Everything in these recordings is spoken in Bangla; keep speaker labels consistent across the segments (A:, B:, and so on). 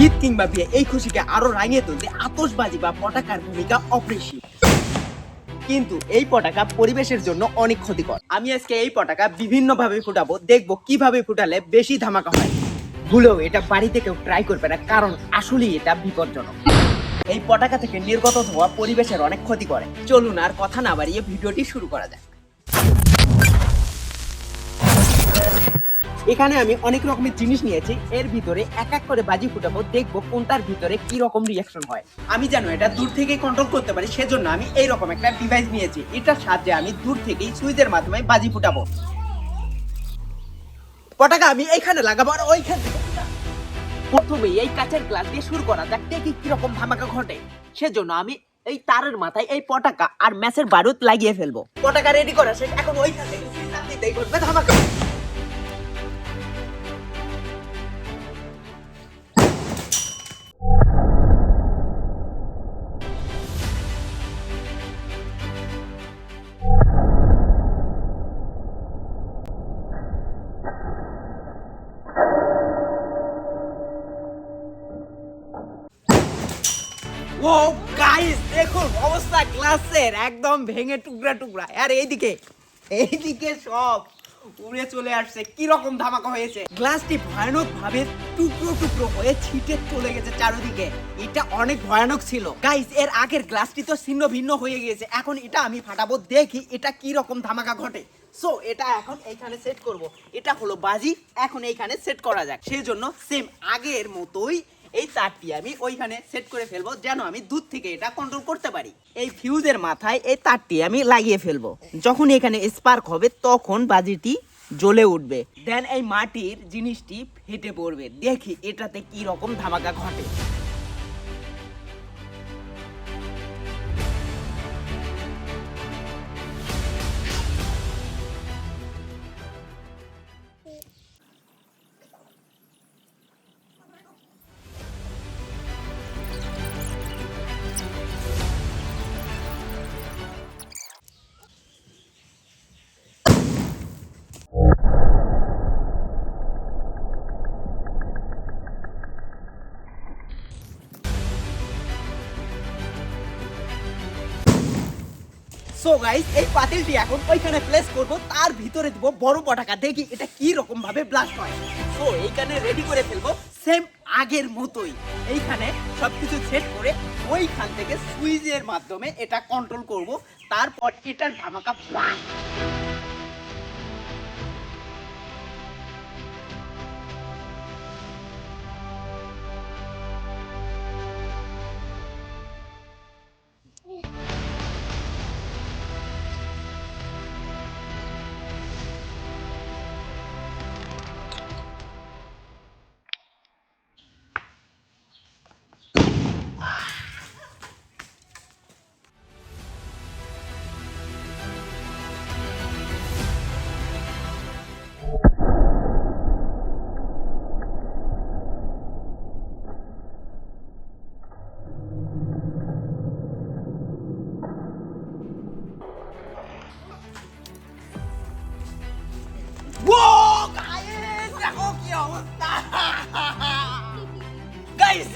A: ঈদ কিংবা বিয়ে এই খুশিকে আরো রাঙিয়ে তুলতে আতশবাজি বা পটাকার ভূমিকা অপরিসীম। কিন্তু এই পটাকা পরিবেশের জন্য অনেক ক্ষতিকর। আমি আজকে এই পটাকা বিভিন্ন ভাবে ফুটাবো, দেখবো কিভাবে ফুটালে বেশি ধামাকা হয়। ভুলেও এটা বাড়িতে কেউ ট্রাই করবে না, কারণ আসলেই এটা বিপজ্জনক। এই পটাকা থেকে নির্গত ধোঁয়া পরিবেশের অনেক ক্ষতি করে। চলুন আর কথা না বাড়িয়ে ভিডিওটি শুরু করা যাক। এখানে আমি অনেক রকমের জিনিস নিয়েছি, এর ভিতরে এক এক করে বাজি ফুটাবো, দেখবো কোনটার ভিতরে কি রকম রিয়াকশন হয়। আমি যেন এটা দূর থেকেই কন্ট্রোল করতে পারি, সেজন্য আমি এইরকম একটা ডিভাইস নিয়েছি। এটার সাহায্যে আমি দূর থেকেই সুইচের মাধ্যমে বাজি ফুটাবো। পটাকা আমি এইখানে লাগাবো আর ওইখান থেকে প্রথমে এই কাঁচের গ্লাস দিয়ে শুরু করা যাক, দেখি কিরকম ধামাকা ঘটে। সেজন্য আমি এই তারের মাথায় এই পটাকা আর ম্যাচের বারুদ লাগিয়ে ফেলবো। পটাকা রেডি করা শেষ, এখন ওইখান থেকে দিতেই ঘটবে ধামাকা। ও গাইস, দেখুন অবস্থা গ্লাসের একদম ভেঙে টুকরা টুকরা। আর এইদিকে এইদিকে সব উড়ে চলে আসছে। কি রকম ধামাকা হয়েছে! গ্লাসটি ভয়ানক ভাবে টুকরো টুকরো হয়ে ছিটে চলে গেছে চারিদিকে। এটা অনেক ভয়ানক ছিল গাইস। এর আগের গ্লাসটি তো ছিন্ন ভিন্ন হয়ে গিয়েছে, এখন এটা আমি ফাটাবো, দেখি এটা কি রকম ধামাকা ঘটে। সো এটা এখন এইখানে সেট করব। এটা হলো বাজি, এখন এইখানে সেট করা যাক। সেজন্য সেম আগের মতোই এই তারটি আমি ওইখানে সেট করে ফেলবো, যেন আমি দূর থেকে এটা কন্ট্রোল করতে পারি। এই ফিউজের মাথায় এই তারটি আমি লাগিয়ে ফেলবো। যখন এখানে স্পার্ক হবে তখন বাজিটি জ্বলে উঠবে, দেন এই মাটির জিনিসটি ফেটে পড়বে। দেখি এটাতে কি রকম ধামাকা ঘটে। সো গাইস, এই পাতিলটি এখন ওইখানে প্লেস করব, তার ভিতরে দিব বড় পটাকা, দেখি এটা কি রকম ভাবে ব্লাস্ট হয়। সো এইখানে রেডি করে ফেলবো সেম আগের মতোই। এইখানে সবকিছু সেট করে ওইখান থেকে সুইচের মাধ্যমে এটা কন্ট্রোল করব, তারপর এটার ধামাকা blast।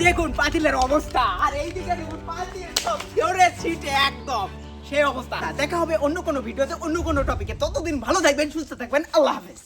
A: দেখুন পাতিলের অবস্থা, আর এইদিকে দেখুন পাতিল সব জোরে ছিটে একদম সেই অবস্থা। দেখা হবে অন্য কোনো ভিডিওতে অন্য কোনো টপিকে। ততদিন ভালো থাকবেন, সুস্থ থাকবেন। আল্লাহ হাফেজ।